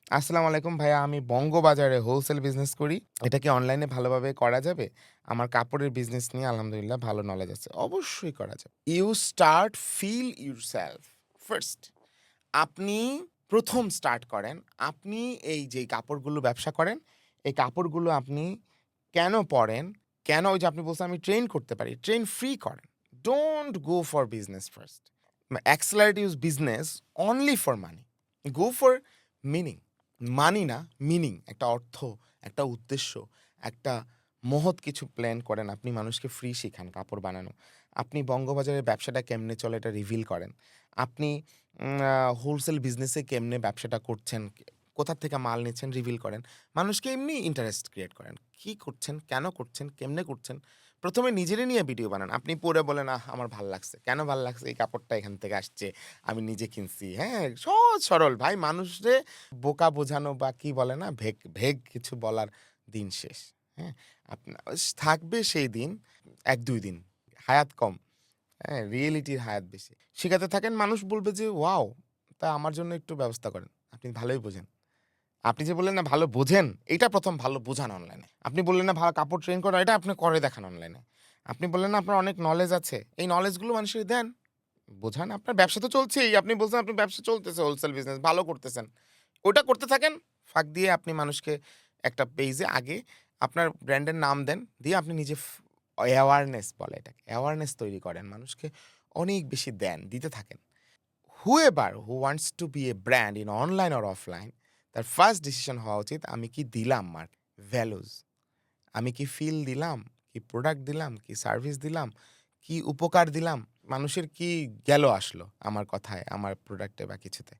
আসসালামু আলাইকুম ভাইয়া, আমি বঙ্গবাজারে হোলসেল বিজনেস করি। এটা কি অনলাইনে ভালোভাবে করা যাবে? আমার কাপড়ের বিজনেস নিয়ে আলহামদুলিল্লাহ ভালো নলেজ আছে। অবশ্যই করা যাবে। You start fill yourself first. আপনি ১ম স্টার্ট করেন। আপনি এই যে কাপড়গুলো ব্যবসা করেন, এই কাপড়গুলো আপনি কেন পড়েন? কেন ওই যে আপনি বলছেন আমি ট্রেন করতে পারি। ট্রেন ফ্রি করেন। Don't go for business first. accelerate use business only for money. Go for meaning. মানি না, মিনিং একটা অর্থ, একটা উদ্দেশ্য, একটা মহৎ কিছু প্ল্যান করেন। আপনি মানুষকে ফ্রি শিখান কাপড় বানানো। আপনি বঙ্গবাজারের ব্যবসাটা কেমনে চলে এটা রিভিল করেন। আপনি হোলসেল বিজনেসে কেমনে ব্যবসাটা করছেন, কোথা থেকে মাল নিচ্ছেন রিভিল করেন। মানুষকে এমনি ইন্টারেস্ট ক্রিয়েট করেন। কি করছেন, কেন করছেন, কেমনে করছেন। ১ম এ নিজেরে নিয়ে ভিডিও বানান। আপনি পড়ে বলেন, আমার ভাল লাগছে।" কেন ভাল লাগছে? এই কাপড়টা এখান থেকে আসছে। আমি নিজে কিনছি। হ্যাঁ? সহজ সরল ভাই মানুষরে বোকা বোঝানো বা কি বলে না? ভেগ ভেগ কিছু বলার দিন শেষ। হ্যাঁ? আপনা থাকবে সেই দিন ১-২ দিন। হায়াত কম। হ্যাঁ? রিয়েলিটির হায়াত বেশি। শিখাতে থাকেন মানুষ বলবে যে, "ওয়াও! তা আমার জন্য একটু ব্যবস্থা করেন।" আপনি ভালোই বোঝেন। আপনি যে বললেন না ভালো বোঝেন, এইটা ১ম ভালো বোঝান অনলাইনে। আপনি বললেন না কাপড় ট্রেন করা, এটা আপনি করে দেখান অনলাইনে। আপনি বললেন না আপনার অনেক নলেজ আছে। এই নলেজগুলো মানুষকে দেন। বোঝান, আপনার ব্যবসা তো চলছেই। আপনি বলছেন আপনার ব্যবসা চলতেছে হোলসেল বিজনেস, ভালো করতেছেন। ওটা করতে থাকেন। ফাঁক দিয়ে আপনি মানুষকে একটা পেইজে আগে আপনার ব্র্যান্ডের নাম দেন। দিয়ে আপনি নিজে অ্যাওয়ারনেস বলে এটাকে। অ্যাওয়ারনেস তৈরি করেন। মানুষকে অনেক বেশি দেন, দিতে থাকেন। whoever who wants to be a brand in online or offline, তার ফার্স্ট ডিসিশন হওয়া উচিত আমি কি দিলাম ভ্যালুজ। আমি কি ফিল দিলাম, কি প্রোডাক্ট দিলাম, কি সার্ভিস দিলাম, কি উপকার দিলাম, মানুষের কি গেল আসলো আমার কথায়, আমার প্রোডাক্টে বা কিছুতে।